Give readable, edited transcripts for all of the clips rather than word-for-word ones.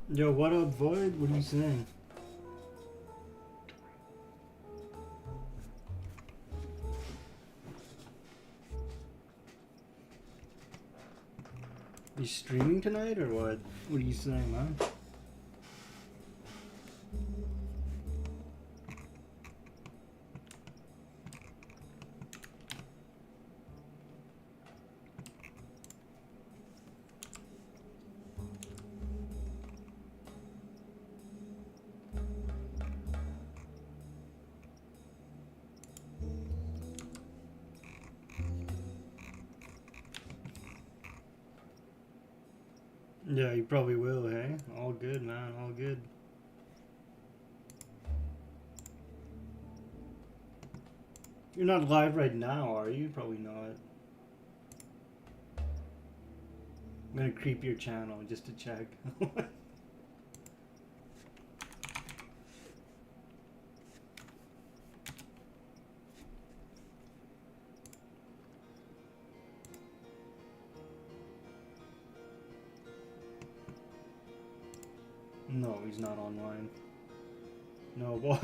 Yo, what up, Void? What are you saying? You streaming tonight or what? What are you saying, man? Yeah, you probably will, hey? All good, man, all good. You're not live right now, are you? Probably not. I'm gonna creep your channel just to check. No, he's not online. No, boy.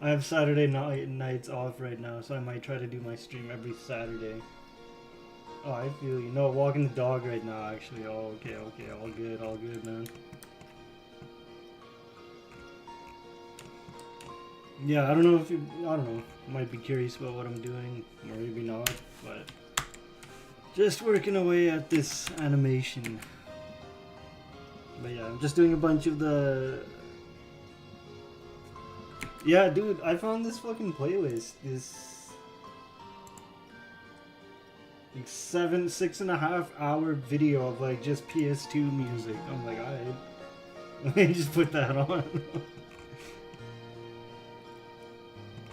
I have Saturday nights off right now, so I might try to do my stream every Saturday. Oh, I feel you. No, walking the dog right now, actually. Oh, okay, okay. All good, man. Yeah, I don't know if you, I don't know, might be curious about what I'm doing, or maybe not, but just working away at this animation. But yeah, I'm just doing a bunch of the. Yeah, dude, I found this fucking playlist. This like 6.5 hour video of like just PS2 music. I'm like, alright, let me just put that on.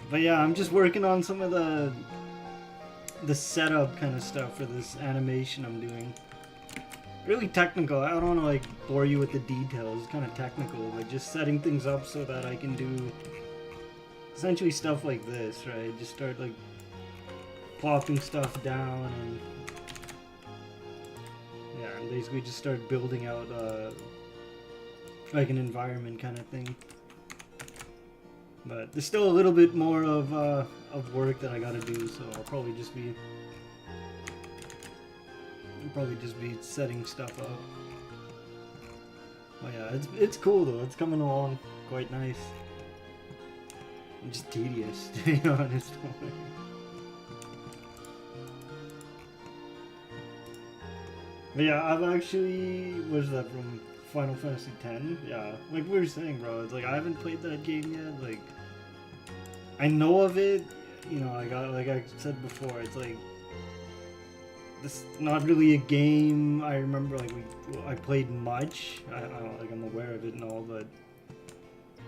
But yeah, I'm just working on some of the setup kind of stuff for this animation I'm doing. Really technical. I don't want to like bore you with the details. It's kind of technical, like just setting things up so that I can do essentially stuff like this, right? Just start like plopping stuff down and yeah, and basically just start building out like an environment kind of thing. But there's still a little bit more of work that I gotta do, so I'll probably just be setting stuff up. But yeah, it's cool though. It's coming along quite nice. I'm just tedious, to be honest. But yeah, I've actually, what is that from Final Fantasy X? Yeah, like we were saying, bro, it's like I haven't played that game yet. Like, I know of it, you know, like I said before, it's like this not really a game I remember like I played much. I don't like I'm aware of it and all, but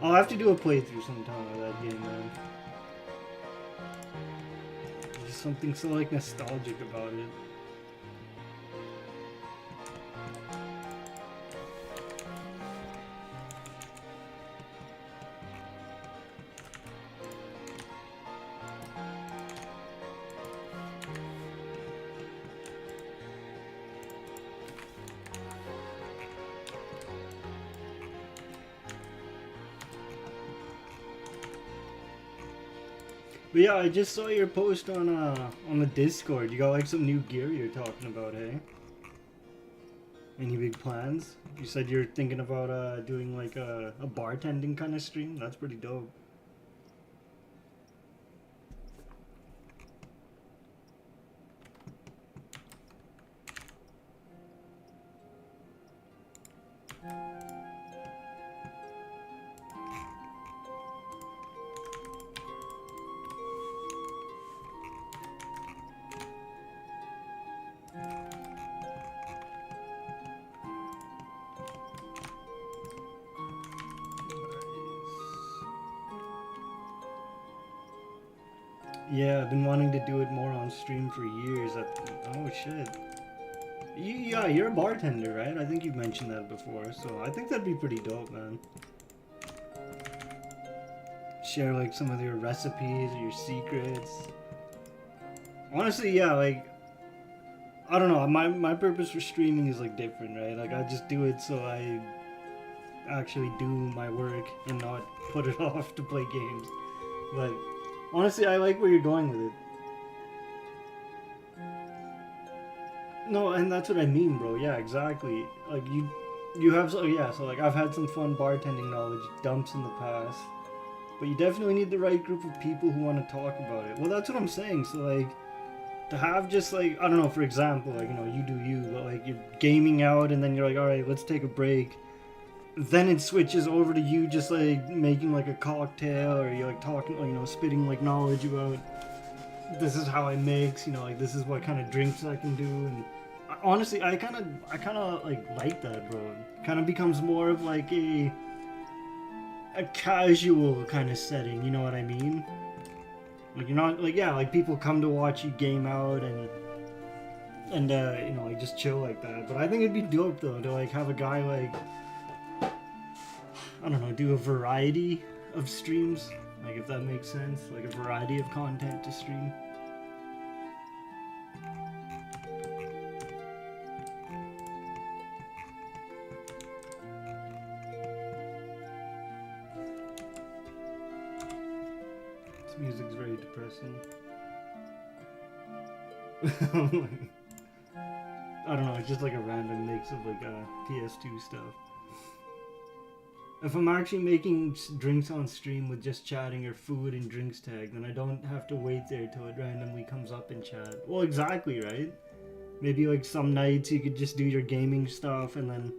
I'll have to do a playthrough sometime of that game, man. There's just something so like nostalgic about it. But yeah, I just saw your post on the Discord. You got like some new gear you're talking about, hey? Any big plans? You said you're thinking about doing like a bartending kind of stream. That's pretty dope. Yeah, I've been wanting to do it more on stream for years. Oh shit. Yeah, you're a bartender, right? I think you've mentioned that before, so I think that'd be pretty dope, man. Share like some of your recipes or your secrets. Honestly, yeah, like I don't know. My purpose for streaming is like different, right? Like I just do it so I actually do my work and not put it off to play games. But honestly, I like where you're going with it. No, and that's what I mean, bro. Yeah, exactly. Like you have so yeah. So like I've had some fun bartending knowledge dumps in the past, but you definitely need the right group of people who want to talk about it. Well, that's what I'm saying. So like to have just like I don't know, for example, like you do you, but like you're gaming out and then you're like, all right, let's take a break. Then it switches over to you just like making like a cocktail, or you're like talking, spitting like knowledge about this is how I mix, like this is what kind of drinks I can do, and honestly, I kind of like that, bro. It kind of becomes more of like a casual kind of setting. You know what I mean? Like you're not like yeah, like people come to watch you game out and like just chill like that. But I think it'd be dope though to like have a guy like I don't know, do a variety of streams. Like if that makes sense, like a variety of content to stream. This music's very depressing. I don't know, it's just like a random mix of like PS2 stuff. If I'm actually making drinks on stream with just chatting or food and drinks tag, then I don't have to wait there till it randomly comes up in chat. Well, exactly, right? Maybe like some nights you could just do your gaming stuff, and then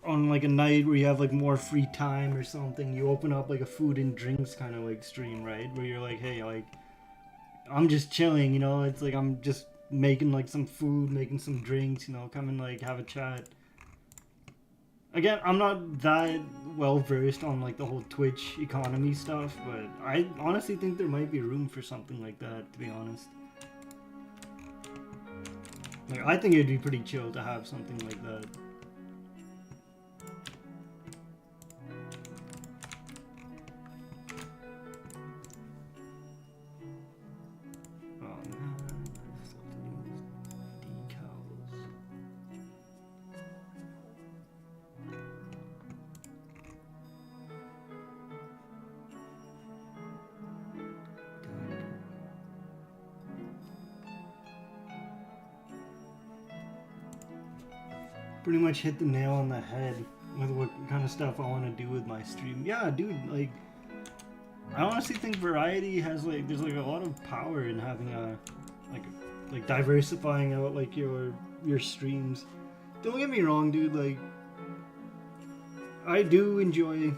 on like a night where you have like more free time or something, you open up like a food and drinks kind of like stream, right? Where you're like, hey, like I'm just chilling, it's like I'm just making like some food, making some drinks, come and like have a chat. Again, I'm not that well versed on like the whole Twitch economy stuff, but I honestly think there might be room for something like that, to be honest. Like, I think it'd be pretty chill to have something like that. Pretty much hit the nail on the head with what kind of stuff I want to do with my stream. Yeah, dude, like I honestly think variety has like there's like a lot of power in having a like diversifying out like your streams. Don't get me wrong, dude, like I do enjoy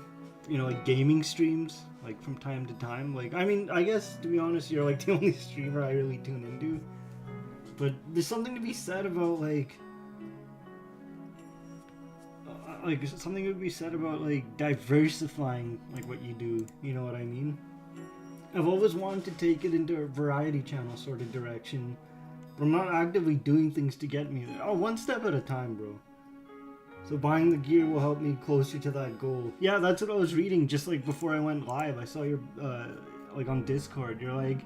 like gaming streams like from time to time. Like I mean, I guess to be honest, you're like the only streamer I really tune into. But there's something to be said about like something would be said about like diversifying like what you do, you know what I mean? I've always wanted to take it into a variety channel sort of direction, but I'm not actively doing things to get me there. Oh, one step at a time, bro. So buying the gear will help me closer to that goal. Yeah, that's what I was reading just like before I went live. I saw your like on Discord, you're like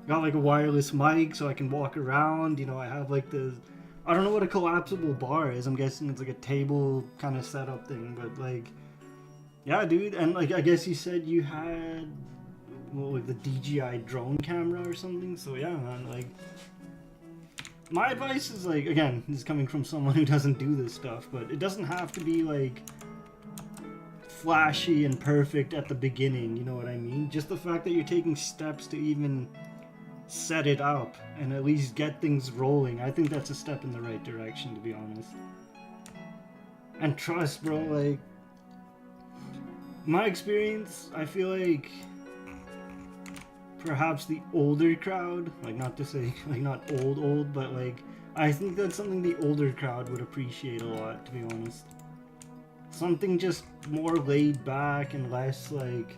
got like a wireless mic so I can walk around, I have like the I don't know what a collapsible bar is. I'm guessing it's like a table kind of setup thing, but like, yeah, dude. And like, I guess you said you had, like the DJI drone camera or something. So yeah, man. Like, my advice is like, again, this is coming from someone who doesn't do this stuff, but it doesn't have to be like flashy and perfect at the beginning. You know what I mean? Just the fact that you're taking steps to even set it up and at least get things rolling, I think that's a step in the right direction, to be honest. And trust, bro, like my experience, I feel like perhaps the older crowd, like not to say like not old, but like I think that's something the older crowd would appreciate a lot, to be honest. Something just more laid back and less like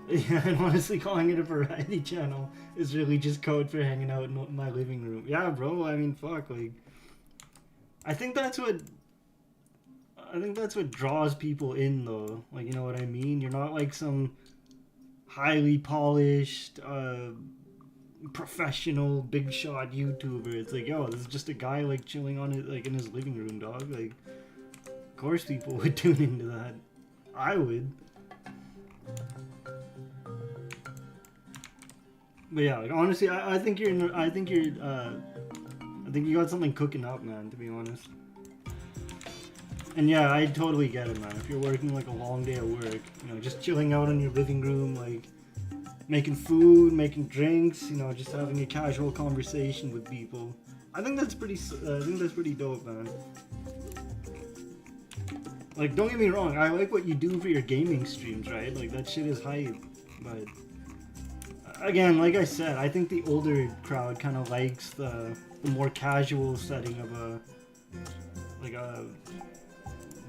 yeah, and honestly, calling it a variety channel is really just code for hanging out in my living room. Yeah, bro. I mean, fuck. Like, I think that's what draws people in, though. Like, you know what I mean? You're not like some highly polished, professional big shot YouTuber. It's like, yo, this is just a guy like chilling on it like in his living room, dog. Like, of course people would tune into that. I would. But yeah, like honestly, I think you're I think you got something cooking up, man. To be honest. And yeah, I totally get it, man. If you're working like a long day at work, you know, just chilling out in your living room, like making food, making drinks, you know, just having a casual conversation with people. I think that's pretty. I think that's pretty dope, man. Like, don't get me wrong, I like what you do for your gaming streams, right? Like that shit is hype, but again, like I said, I think the older crowd kind of likes the more casual setting of a like a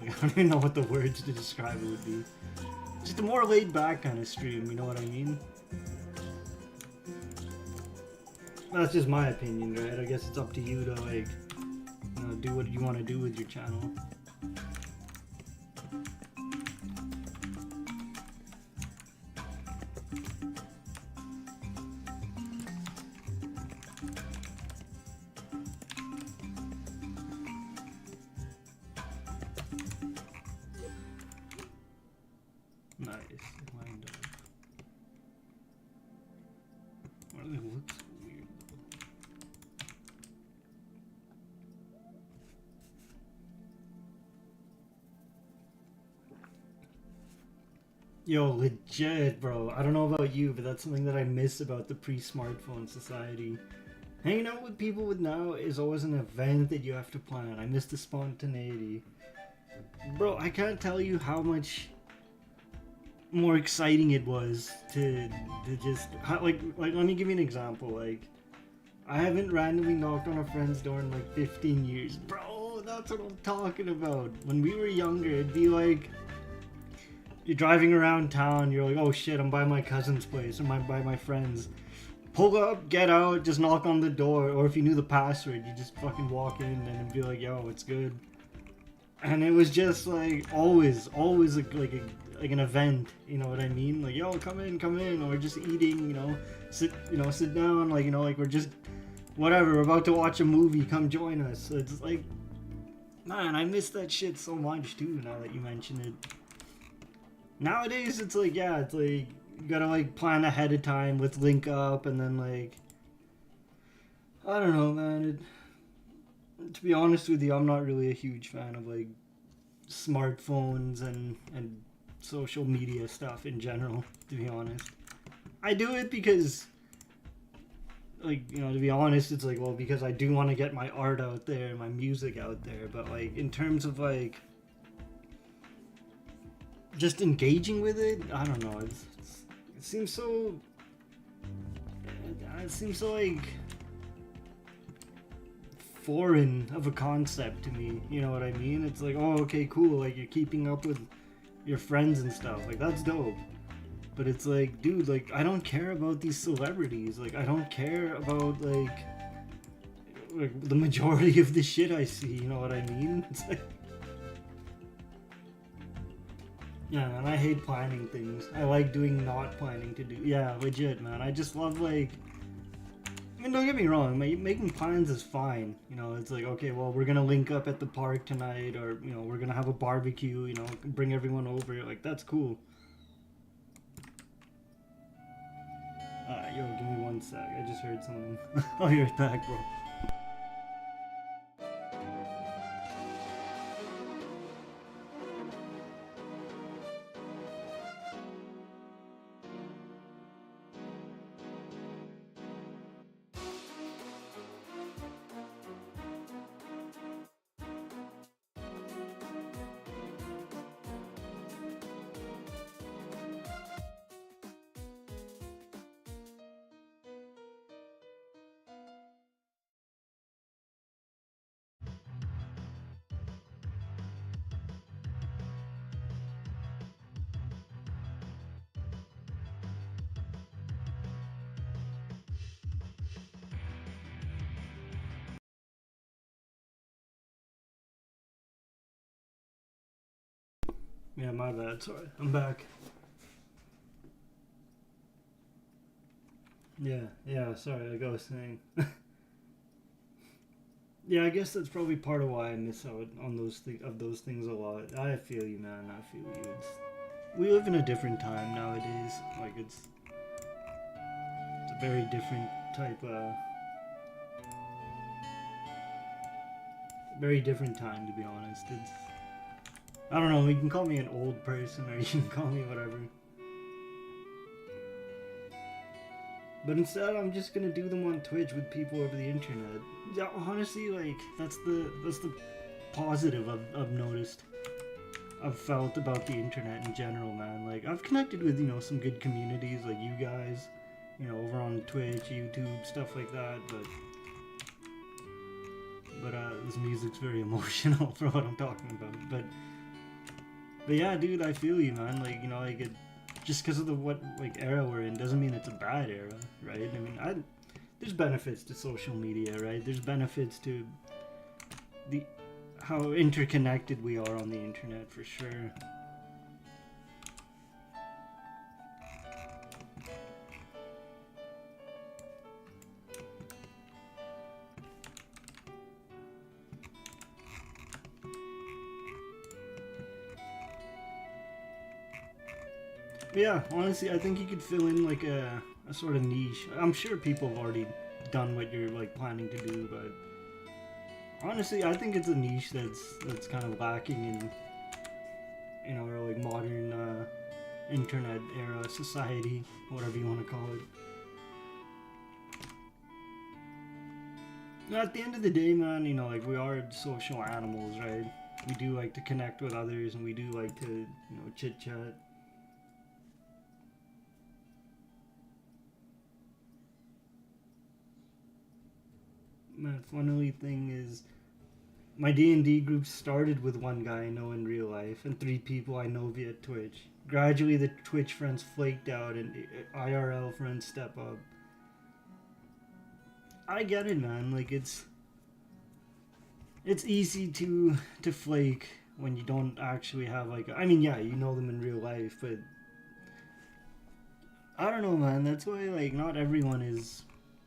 like, I don't even know what the words to describe it would be. Just a more laid back kind of stream, you know what I mean? That's just my opinion, right? I guess it's up to you to like, you know, do what you want to do with your channel. Nice, lined up. Why do they look so weird though? Yo, legit, bro. I don't know about you, but that's something that I miss about the pre-smartphone society. Hanging out with people with now is always an event that you have to plan. I miss the spontaneity. Bro, I can't tell you how much more exciting it was to just like let me give you an example. Like, I haven't randomly knocked on a friend's door in like 15 years. Bro, that's what I'm talking about. When we were younger, it'd be like you're driving around town, you're like, oh shit, I'm by my cousin's place or by my friend's. Pull up, get out, just knock on the door, or if you knew the password, you just fucking walk in and be like, yo, it's good. And it was just like always like an event, you know what I mean? Like, yo, come in, or just eating, sit down, like, like we're just whatever, we're about to watch a movie, come join us. So it's like, man, I miss that shit so much too. Now that you mention it, nowadays it's like, yeah, it's like you gotta like plan ahead of time, let's link up, and then like, I don't know, man. To be honest with you, I'm not really a huge fan of like smartphones and social media stuff in general, to be honest. I do it because, like, to be honest, it's like, well, because I do want to get my art out there, my music out there, but like in terms of like just engaging with it, I don't know, it seems so like foreign of a concept to me, you know what I mean? It's like, oh, okay, cool, like you're keeping up with your friends and stuff, like that's dope. But it's like, dude, like I don't care about these celebrities. Like I don't care about like the majority of the shit I see, you know what I mean? It's like, yeah, man, I hate planning things. I like doing not planning to do. Yeah, legit, man. I just love like, I mean, don't get me wrong, making plans is fine. You know, it's like, okay, well, we're gonna link up at the park tonight, or we're gonna have a barbecue. Bring everyone over. Like that's cool. Yo, give me one sec. I just heard something. I'll be right back, bro. Yeah, my bad. Sorry. I'm back. Yeah, sorry, like I was saying. Yeah, I guess that's probably part of why I miss out on those things a lot. I feel you, man. I feel you. We live in a different time nowadays. Like it's a very different type of, very different time to be honest. It's I don't know. You can call me an old person or you can call me whatever. But instead, I'm just gonna do them on Twitch with people over the internet. Yeah, honestly, like that's the positive I've noticed. I've felt about the internet in general, man. Like I've connected with some good communities like you guys, over on Twitch, YouTube, stuff like that. But this music's very emotional for what I'm talking about. But yeah, dude, I feel you, man. Like like just because of the what like era we're in doesn't mean it's a bad era, right? I mean, there's benefits to social media, right? There's benefits to the how interconnected we are on the internet for sure. But yeah, honestly, I think you could fill in like a sort of niche. I'm sure people have already done what you're like planning to do, but honestly, I think it's a niche that's kind of lacking in our like modern internet era society, whatever you want to call it. At the end of the day, man, like we are social animals, right? We do like to connect with others, and we do like to chit chat. My funny thing is, my D&D group started with one guy I know in real life and 3 people I know via Twitch. Gradually, the Twitch friends flaked out and IRL friends step up. I get it, man. Like it's easy to flake when you don't actually have like. I mean, yeah, you know them in real life, but I don't know, man. That's why like not everyone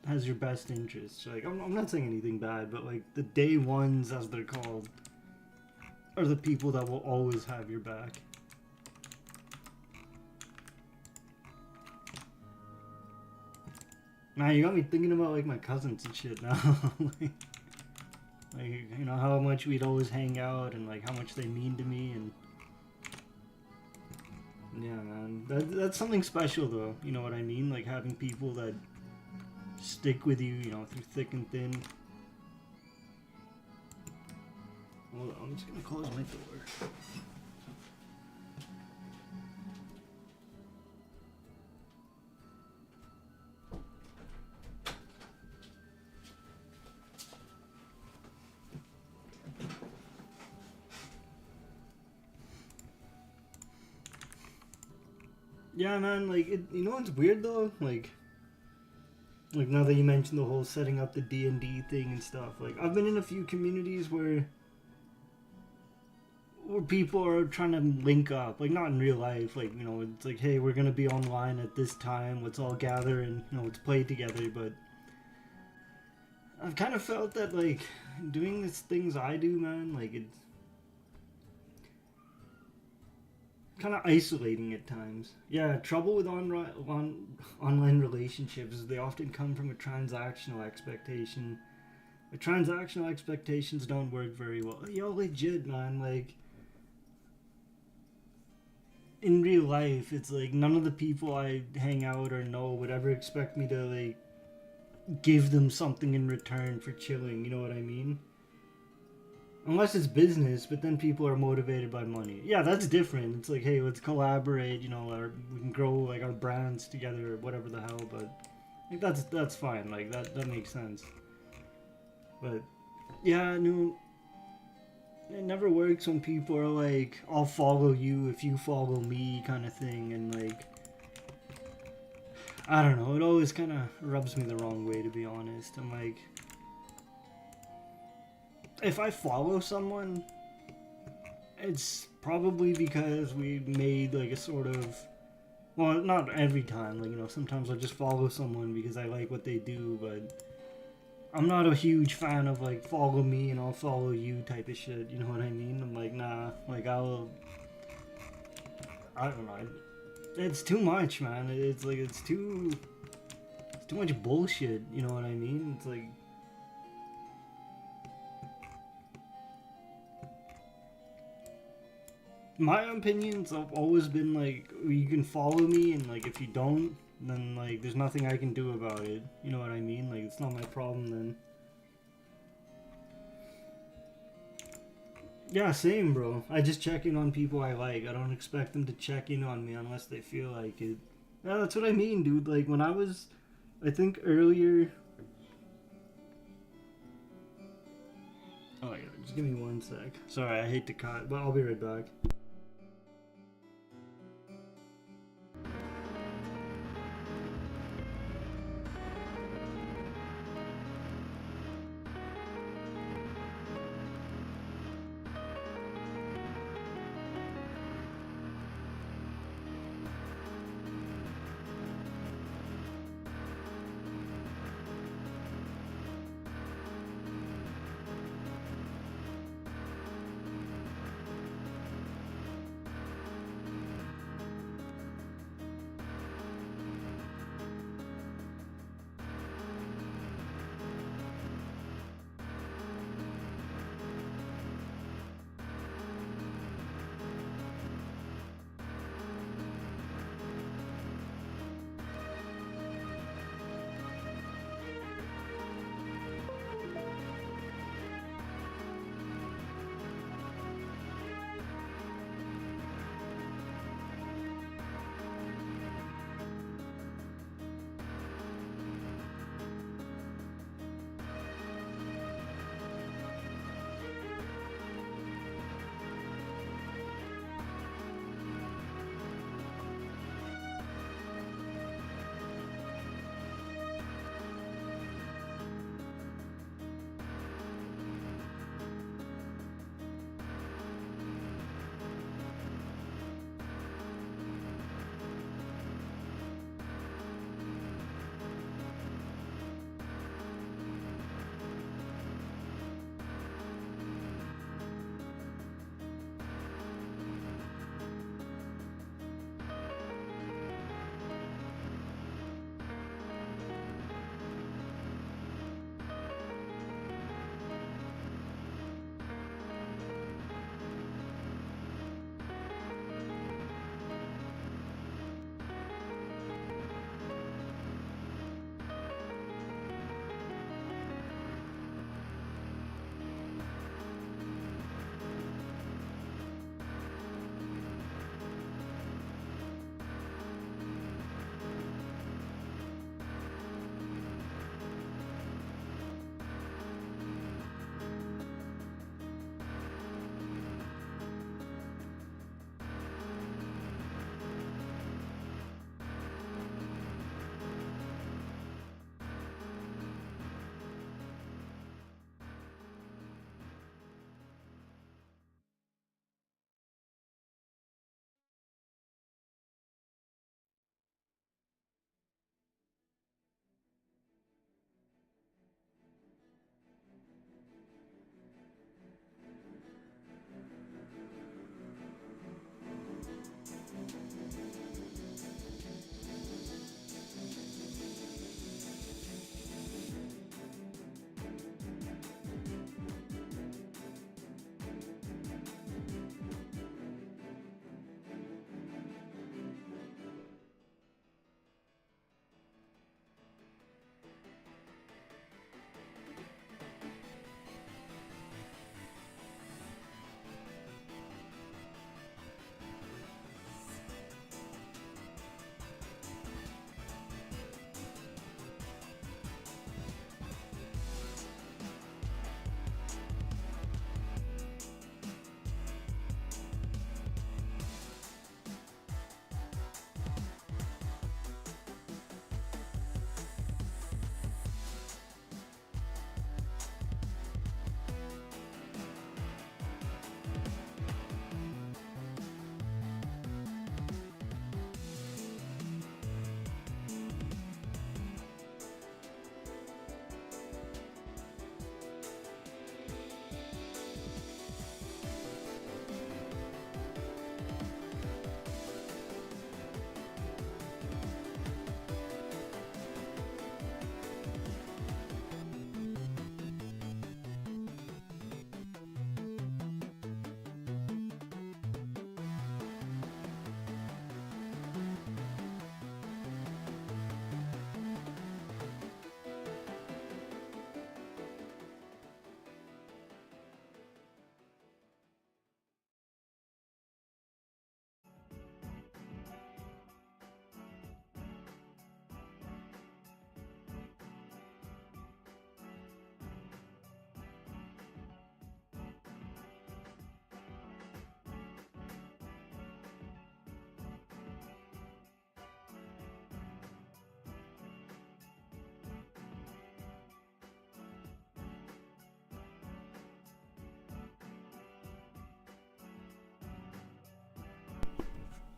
has your best interests. Like I'm not saying anything bad, but like the day ones, as they're called, are the people that will always have your back. Now you got me thinking about like my cousins and shit now. like how much we'd always hang out and like how much they mean to me and yeah, man. That's something special though. You know what I mean? Like having people that stick with you, through thick and thin. Hold on, I'm just gonna close my door. Yeah, man, like, what's weird though? Like now that you mentioned the whole setting up the D&D thing and stuff, like, I've been in a few communities where people are trying to link up, like, not in real life, like, it's like, hey, we're gonna be online at this time, let's all gather and, let's play together, but I've kind of felt that, like, doing these things I do, man, like, it's kind of isolating at times. Yeah, trouble with online relationships is they often come from a transactional expectation. The transactional expectations don't work very well. Yo, legit, man. Like, in real life, it's like none of the people I hang out or know would ever expect me to, like, give them something in return for chilling. You know what I mean? Unless it's business, but then people are motivated by money. Yeah, that's different. It's like, hey, let's collaborate, or we can grow like our brands together or whatever the hell, but like that's fine. Like that makes sense. But yeah, no, it never works when people are like, I'll follow you if you follow me kind of thing, and like I don't know, it always kind of rubs me the wrong way, to be honest. I'm like, if I follow someone, it's probably because we made like a sort of Well, not every time. Like, you know, sometimes I'll just follow someone because I like what they do, but I'm not a huge fan of like follow me and I'll follow you type of shit. You know what I mean? I'm like, nah. Like, I don't know. It's too much, man. It's like it's too much bullshit. You know what I mean? It's like, my opinions have always been like, you can follow me, and like if you don't, then like there's nothing I can do about it. You know what I mean? Like, it's not my problem then. Yeah, same, bro. I just check in on people I like. I don't expect them to check in on me unless they feel like it. Yeah, that's what I mean, dude. Like, when I was, I think earlier. Oh yeah, just give me 1 sec. Sorry, I hate to cut, but I'll be right back.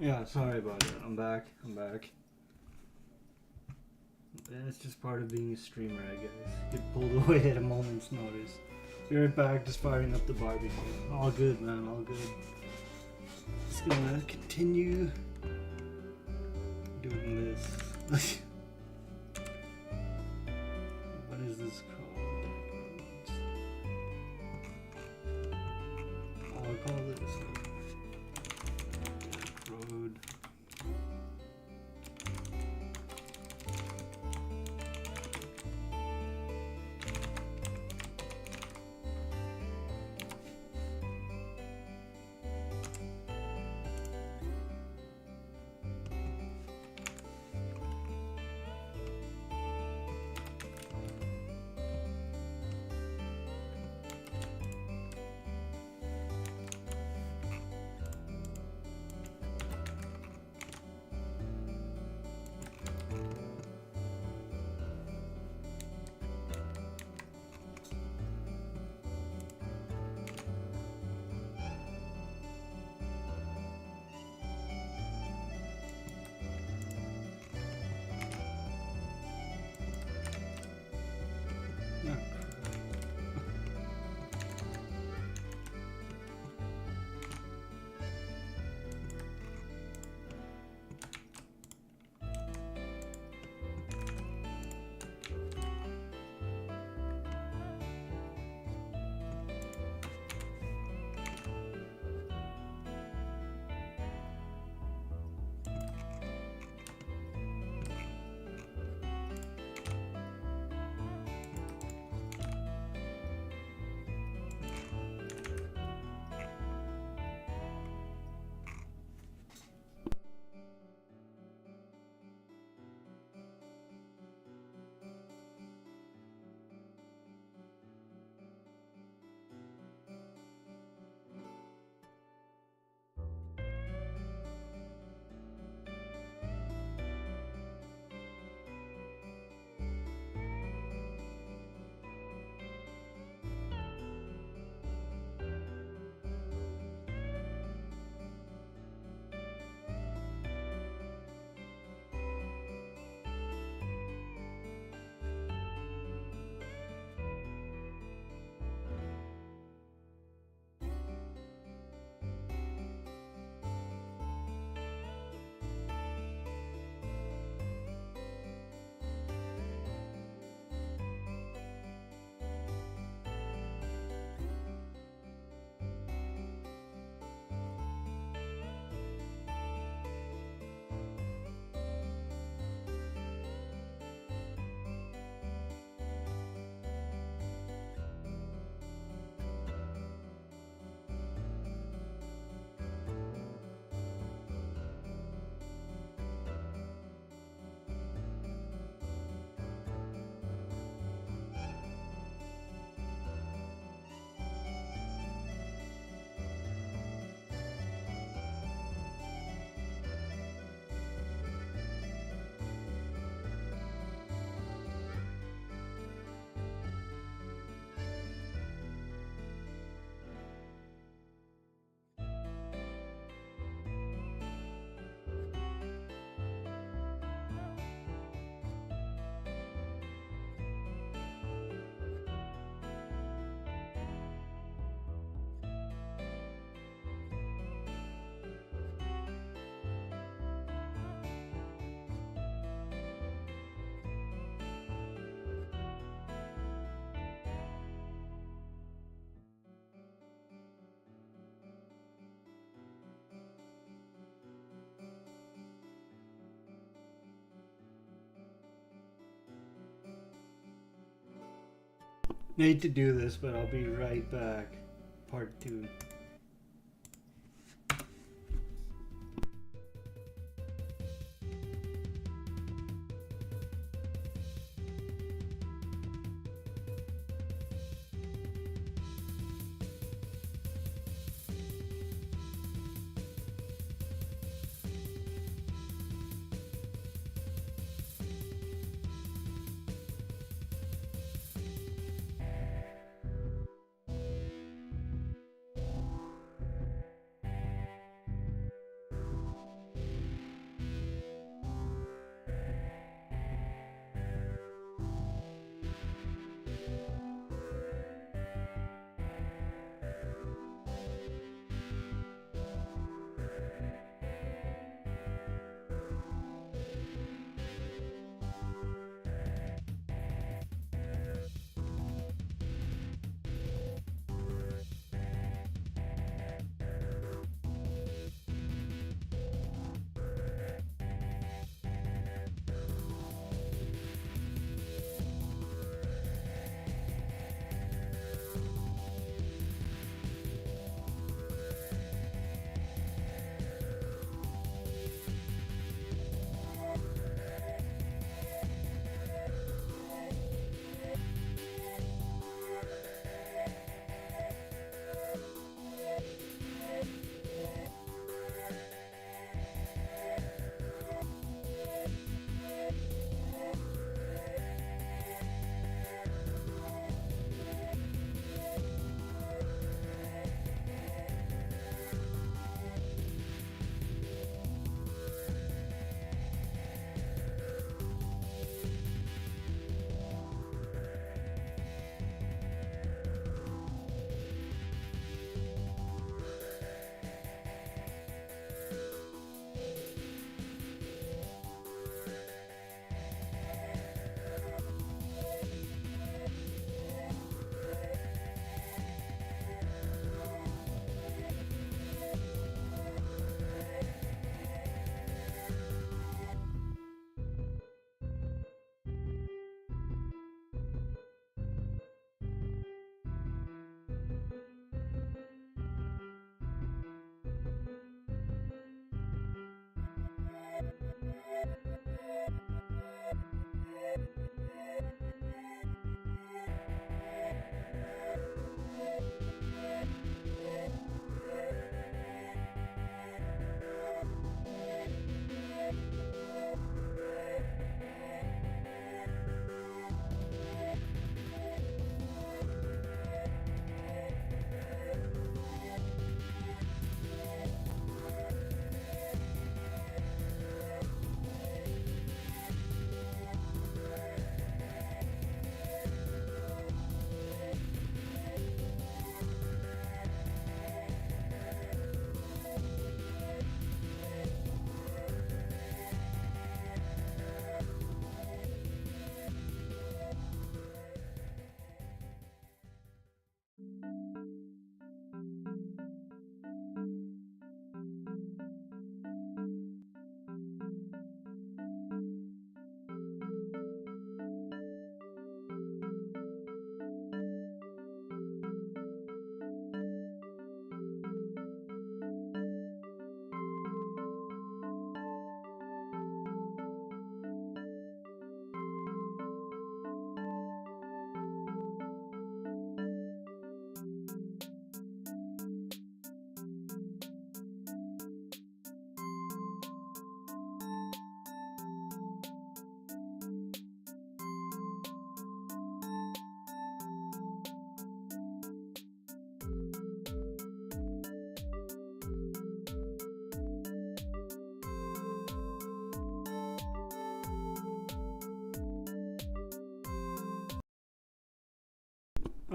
Yeah, sorry about it. I'm back. I'm back. It's just part of being a streamer, I guess. Get pulled away at a moment's notice. Be right back, just firing up the barbecue. All good, man, all good. Just gonna continue doing this. What is this called? I'll call this road. Yeah. Need to do this, but I'll be right back. Part 2.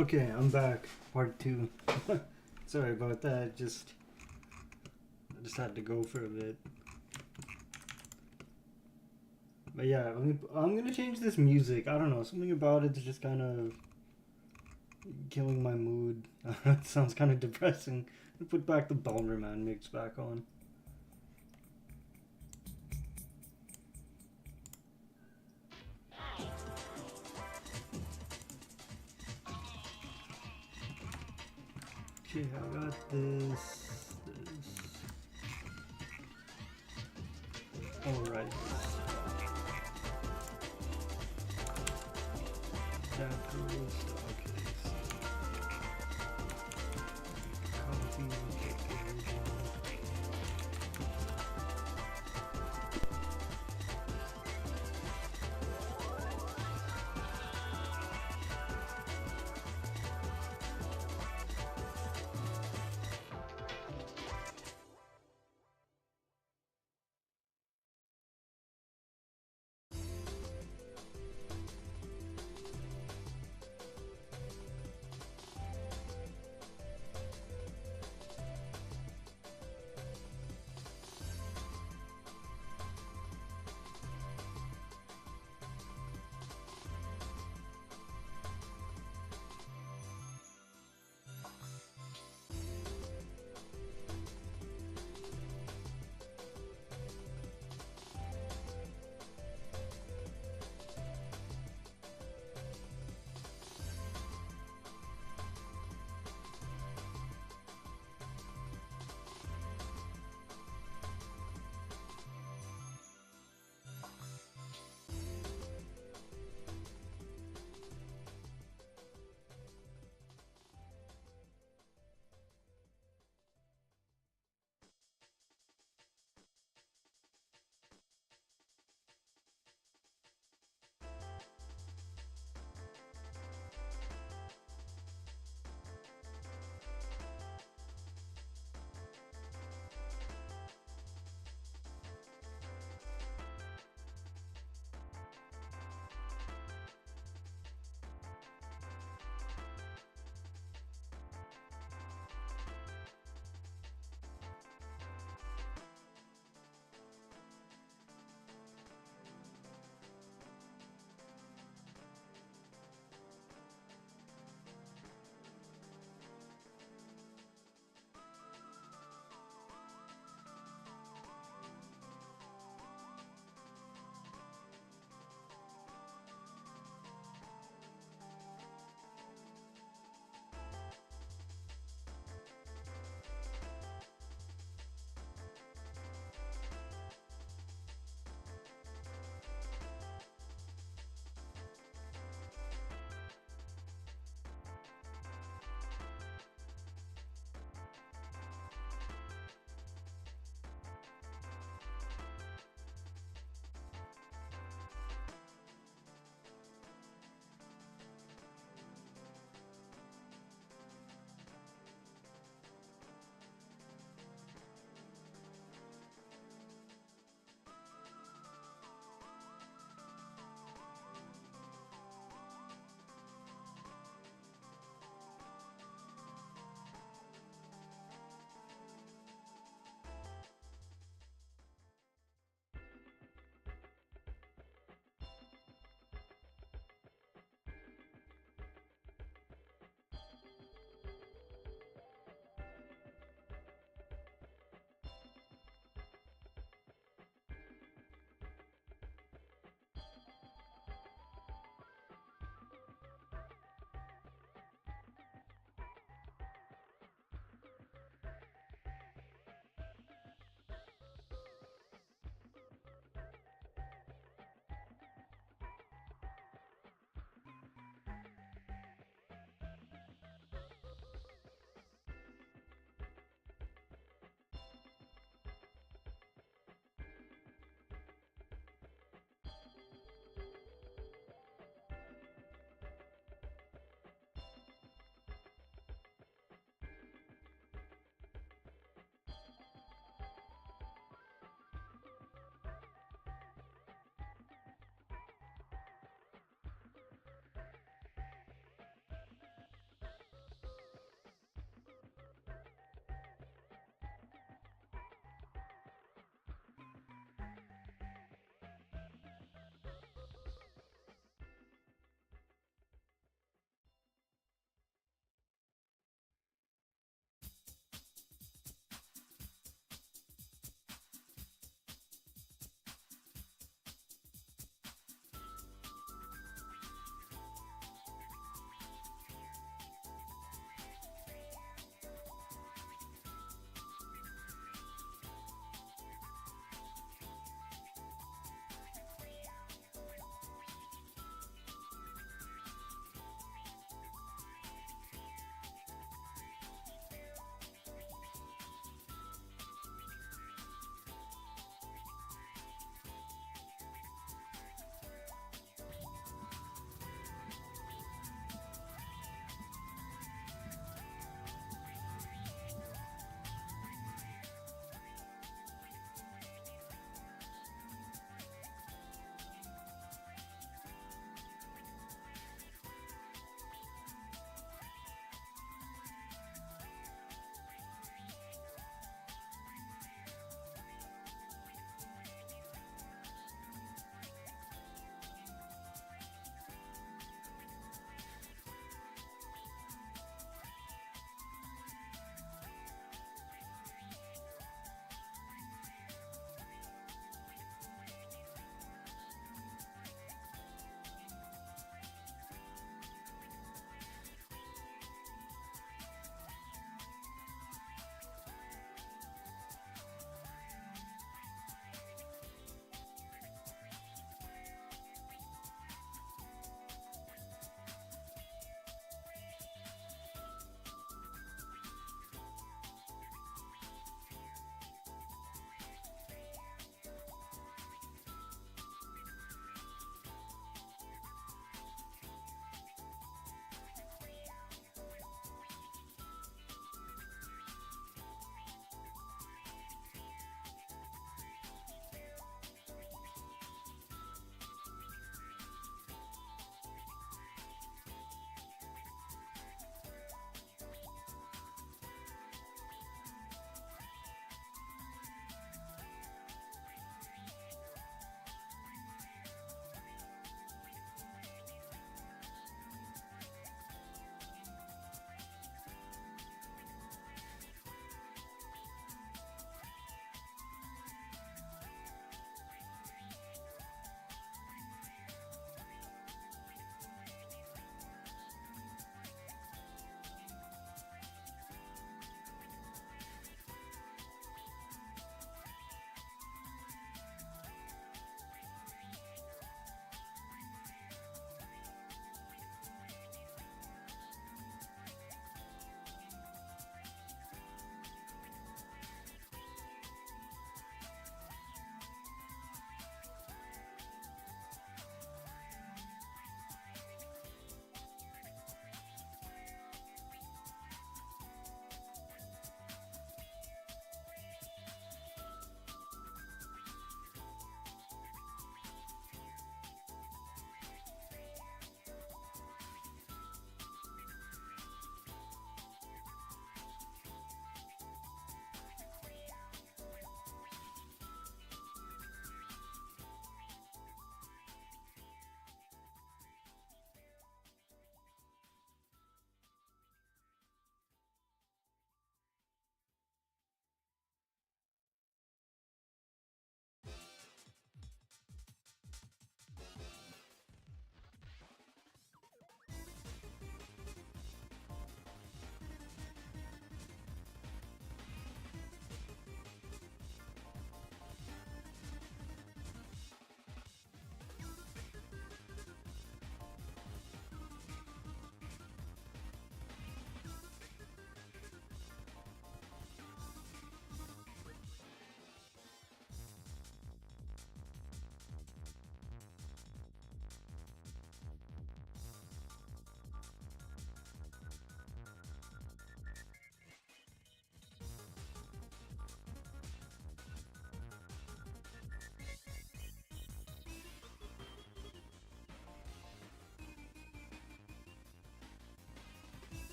Okay, I'm back. Part 2. Sorry about that. I just had to go for a bit. But yeah, I'm gonna change this music. I don't know, something about it's just kind of killing my mood. It sounds kind of depressing. Put back the Bomberman mix back on. Okay, I got this. Alright. That goes. Okay. Copy.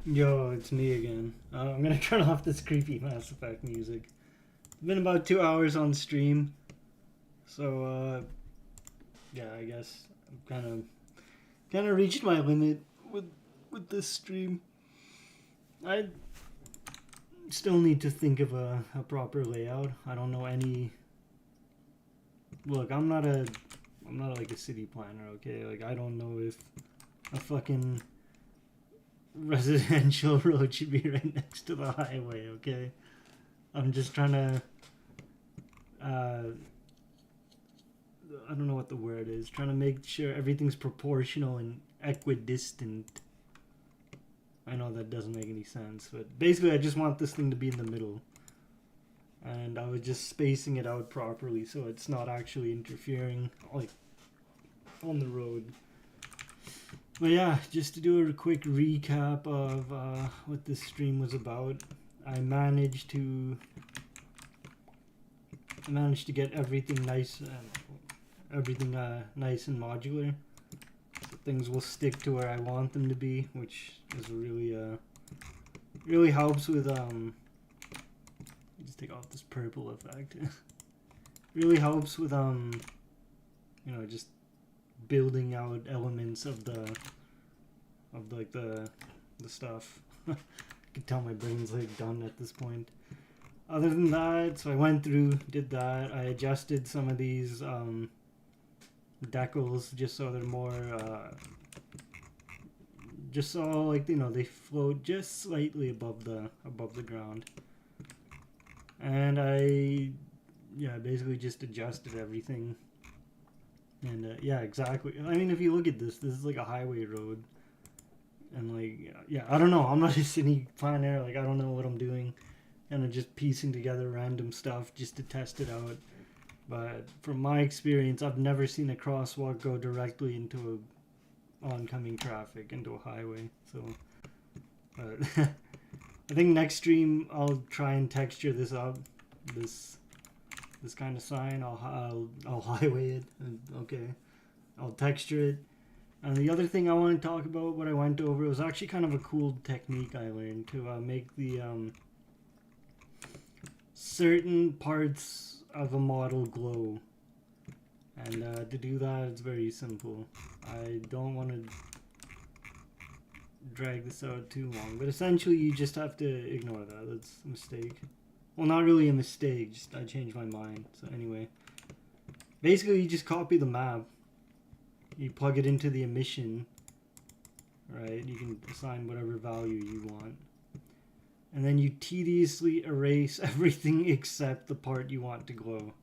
Yo, it's me again. I'm gonna turn off this creepy Mass Effect music. It's been about 2 hours on stream, so yeah, I guess I'm kind of reached my limit with this stream. I still need to think of a proper layout. I don't know any. Look, I'm not like a city planner, okay? Like I don't know if a fucking residential road should be right next to the highway, okay? I'm just trying to I don't know what the word is. Trying to make sure everything's proportional and equidistant. I know that doesn't make any sense, but basically I just want this thing to be in the middle. And I was just spacing it out properly so it's not actually interfering like on the road. But yeah, just to do a quick recap of what this stream was about. I managed to get everything nice and modular. So things will stick to where I want them to be, which is really helps with just take off this purple effect. Really helps with just building out elements of the stuff. I can tell my brain's like done at this point. Other than that, so I went through, did that. I adjusted some of these decals just so they're more, just so like they float just slightly above the ground. And I basically just adjusted everything. And yeah, exactly. I mean, if you look at this is like a highway road. And like, yeah, I don't know. I'm not a city planner. Like, I don't know what I'm doing. And I'm just piecing together random stuff just to test it out. But from my experience, I've never seen a crosswalk go directly into oncoming traffic, into a highway. So, I think next stream I'll try and texture this up. This kind of sign. I'll highway it. Okay, I'll texture it. And the other thing I want to talk about, what I went over, was actually kind of a cool technique I learned to make the certain parts of a model glow. And to do that, it's very simple. I don't want to drag this out too long, but essentially you just have to ignore that. That's a mistake. Well, not really a mistake, just I changed my mind. So anyway, basically you just copy the map. You plug it into the emission, right? You can assign whatever value you want. And then you tediously erase everything except the part you want to glow.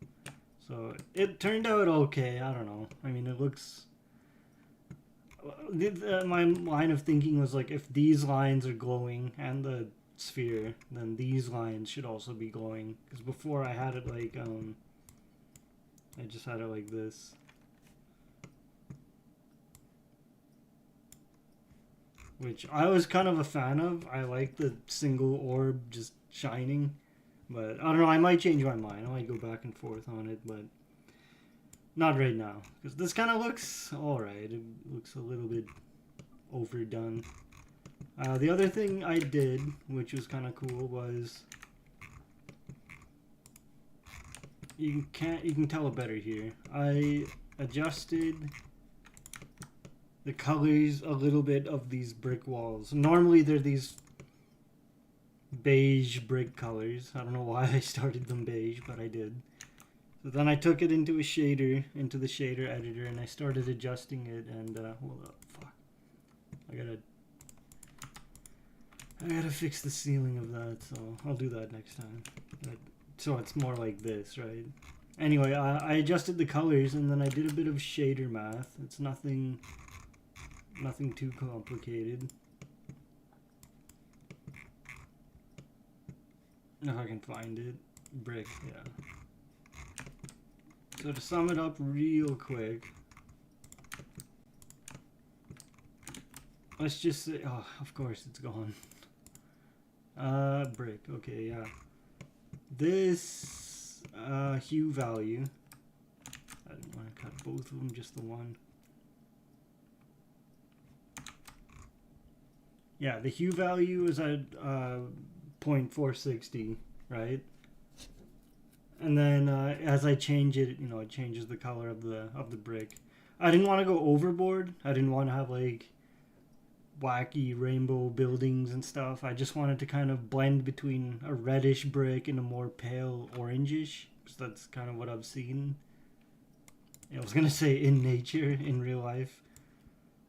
So it turned out okay. I don't know. I mean, it looks... my line of thinking was like, if these lines are glowing and the sphere, then these lines should also be glowing. Because before I had it like, I just had it like this. Which I was kind of a fan of. I like the single orb just shining. But I don't know, I might change my mind. I might go back and forth on it, but not right now. Because this kind of looks alright. It looks a little bit overdone. The other thing I did, which was kind of cool, was you can tell it better here. I adjusted the colors a little bit of these brick walls. Normally they're these beige brick colors. I don't know why I started them beige, but I did. So then I took it into the shader editor, and I started adjusting it. And hold up, fuck! I gotta fix the ceiling of that. So I'll do that next time. So it's more like this, right? Anyway, I adjusted the colors, and then I did a bit of shader math. It's nothing too complicated. If I can find it. Brick, yeah. So to sum it up real quick, let's just say, oh, of course it's gone. Brick, okay, yeah. This hue value, I didn't want to cut both of them, just the one. Yeah, the hue value is at 0.460, right? And then as I change it, you know, it changes the color of the brick. I didn't want to go overboard. I didn't want to have like wacky rainbow buildings and stuff. I just wanted to kind of blend between a reddish brick and a more pale orangish. So that's kind of what I've seen. I was gonna say in nature, in real life.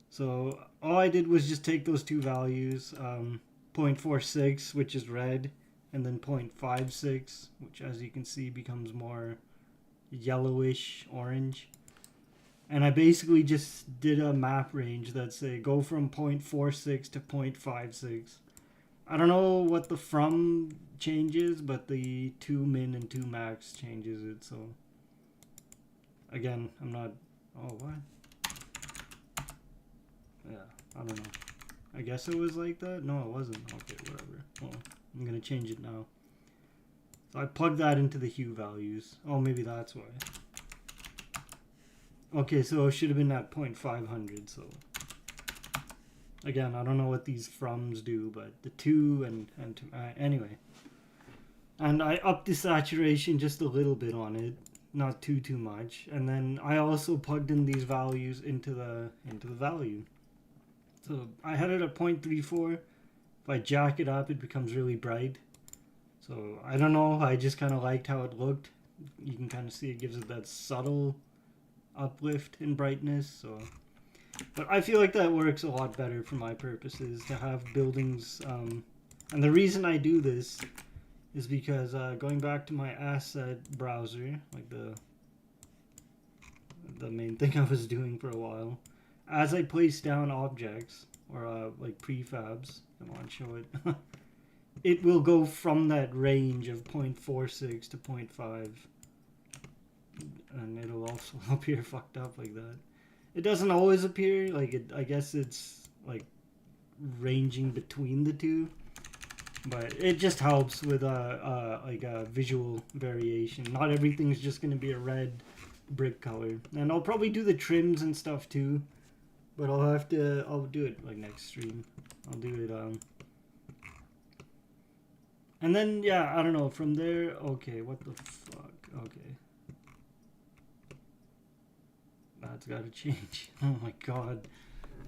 So all I did was just take those two values, 0.46, which is red, and then 0.56, which as you can see becomes more yellowish orange. And I basically just did a map range that say go from 0.46 to 0.56. I don't know what the from changes, but the 2 min and 2 max changes it. So again, I'm not... Oh, what? Yeah, I don't know. I guess it was like that? No, it wasn't. Okay, whatever. Well, I'm going to change it now. So I plugged that into the hue values. Oh, maybe that's why. Okay, so it should have been at 0.500, so... Again, I don't know what these froms do, but the 2 and 2... anyway. And I upped the saturation just a little bit on it. Not too much. And then I also plugged in these values into the value. So I had it at 0.34. If I jack it up, it becomes really bright. So I don't know, I just kind of liked how it looked. You can kind of see it gives it that subtle uplift in brightness. So, but I feel like that works a lot better for my purposes, to have buildings. And the reason I do this is because going back to my asset browser, like the main thing I was doing for a while, as I place down objects or like prefabs, come on, show it. It will go from that range of 0.46 to 0.5, and it'll also appear fucked up like that. It doesn't always appear like it. I guess it's like ranging between the two, but it just helps with like a visual variation. Not everything's just gonna be a red brick color, and I'll probably do the trims and stuff too, but I'll do it like next stream. I'll do it and then yeah, I don't know, from there. Okay, what the fuck? Okay, that's gotta change. Oh my god,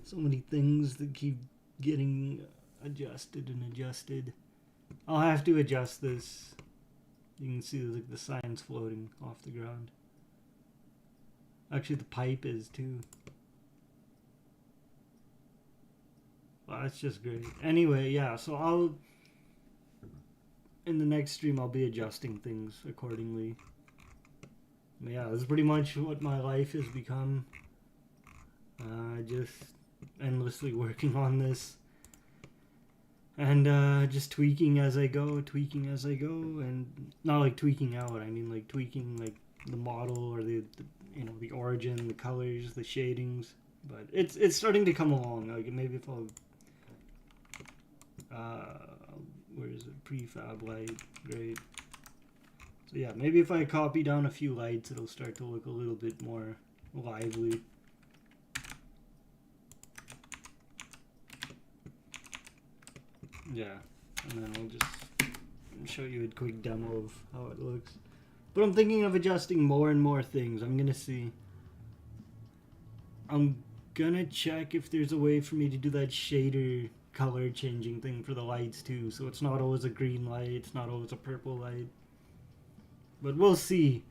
so many things that keep getting adjusted and adjusted. I'll have to adjust this. You can see like the signs floating off the ground. Actually, the pipe is too. Well, that's just great. Anyway, yeah, so in the next stream I'll be adjusting things accordingly. Yeah, this is pretty much what my life has become. Just endlessly working on this. And just tweaking as I go, and not like tweaking out, I mean like tweaking like the model or the you know, the origin, the colors, the shadings. But it's starting to come along. Like maybe if I'll where is it? Prefab light, great. So yeah, maybe if I copy down a few lights, it'll start to look a little bit more lively. Yeah, and then I'll just show you a quick demo of how it looks. But I'm thinking of adjusting more and more things. I'm gonna see. I'm gonna check if there's a way for me to do that shader color changing thing for the lights too, so it's not always a green light, it's not always a purple light. But we'll see.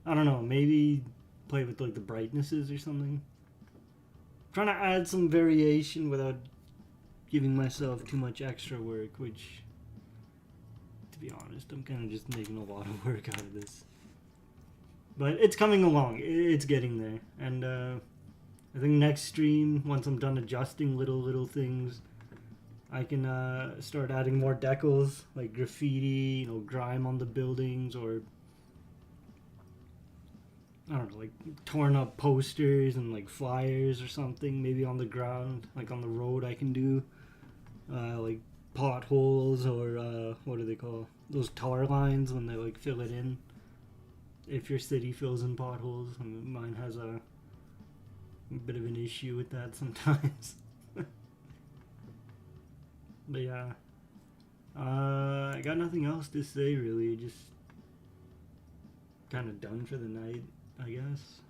I don't know, maybe play with like the brightnesses or something. Trying to add some variation without giving myself too much extra work, which, to be honest, I'm kind of just making a lot of work out of this. But it's coming along, it's getting there. And I think next stream, once I'm done adjusting little things, I can start adding more decals, like graffiti, you know, grime on the buildings, or I don't know, like torn up posters and like flyers or something, maybe on the ground, like on the road I can do, like potholes, or what do they call those tar lines when they like fill it in. If your city fills in potholes, and mine has a bit of an issue with that sometimes. But yeah, I got nothing else to say really. Just kind of done for the night, I guess.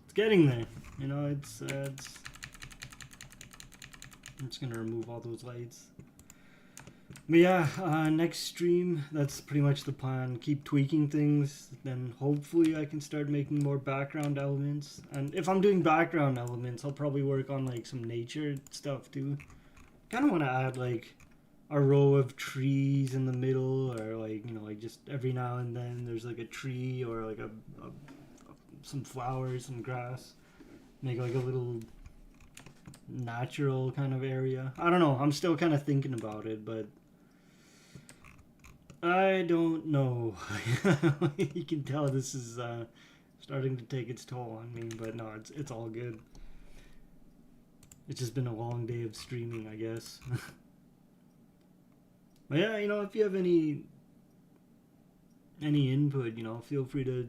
It's getting there, you know. It's. I'm just gonna remove all those lights. But yeah, next stream, that's pretty much the plan. Keep tweaking things, then hopefully I can start making more background elements. And if I'm doing background elements, I'll probably work on like some nature stuff too. Kind of want to add like a row of trees in the middle, or like, you know, like just every now and then there's like a tree or like some flowers, some grass. Make like a little natural kind of area. I don't know. I'm still kind of thinking about it, but I don't know. You can tell this is starting to take its toll on me, but no, it's all good. It's just been a long day of streaming, I guess. But yeah, you know, if you have any input, you know, feel free to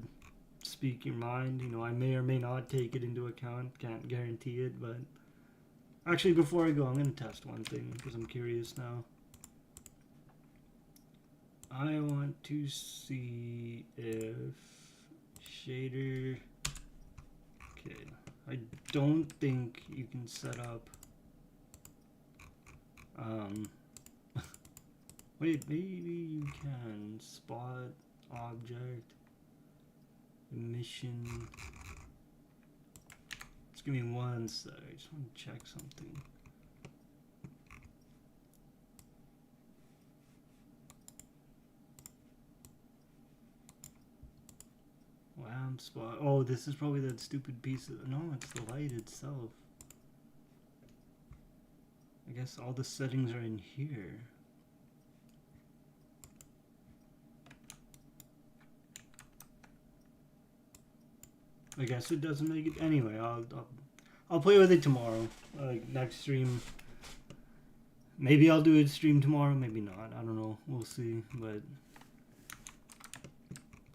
speak your mind. You know, I may or may not take it into account. Can't guarantee it, but actually, before I go, I'm gonna test one thing because I'm curious now. I want to see if shader. Okay, I don't think you can set up. Wait, maybe you can. Spot object emission. Just give me one sec. I just want to check something. Lamp spot. Oh, this is probably that stupid piece of. No, it's the light itself. I guess all the settings are in here. I guess it doesn't make it. Anyway, I'll play with it tomorrow. Like next stream. Maybe I'll do a stream tomorrow. Maybe not. I don't know. We'll see. But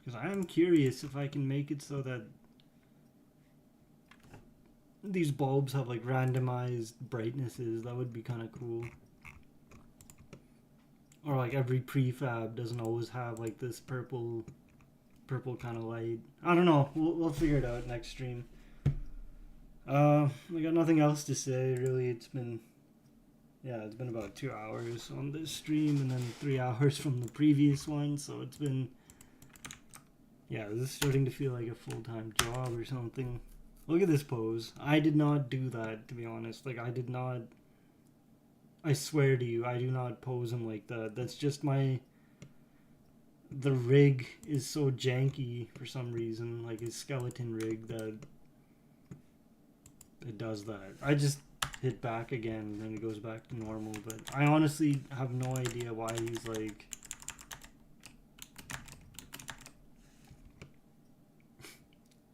because I am curious if I can make it so that these bulbs have like randomized brightnesses. That would be kind of cool. Or like every prefab doesn't always have like this purple kind of light. I don't know. We'll figure it out next stream. We got nothing else to say really. It's been about 2 hours on this stream and then 3 hours from the previous one, so it's been, yeah, this is starting to feel like a full-time job or something. Look at this pose. I did not do that, to be honest. Like, I swear to you, I do not pose him like that. That's just the rig is so janky for some reason, like his skeleton rig, that it does that. I just hit back again and then it goes back to normal, but I honestly have no idea why he's like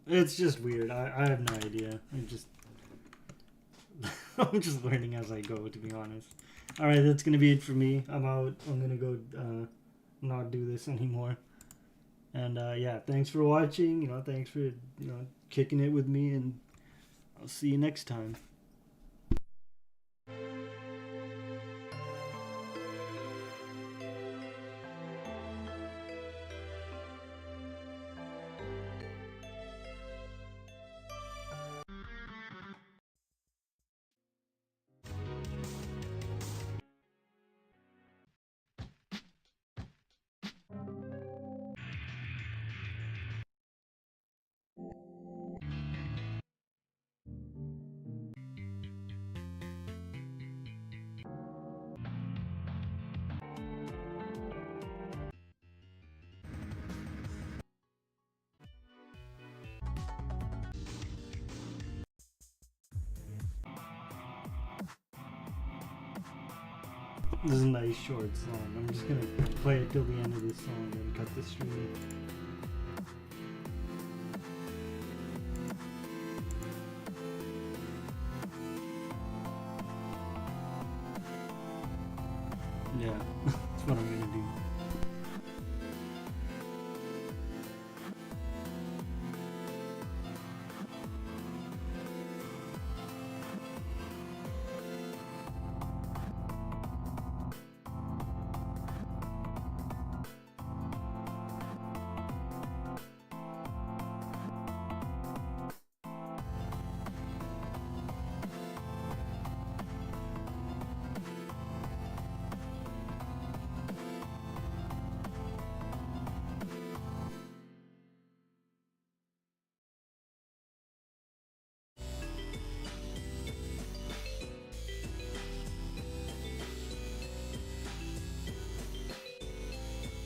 it's just weird. I have no idea. I'm just learning as I go, to be honest. Alright, that's gonna be it for me. I'm out. I'm gonna go not do this anymore. And yeah, thanks for watching. You know, thanks for kicking it with me, and I'll see you next time. This is a nice short song. I'm just gonna play it till the end of this song and cut the stream. Yeah, that's what I'm gonna do.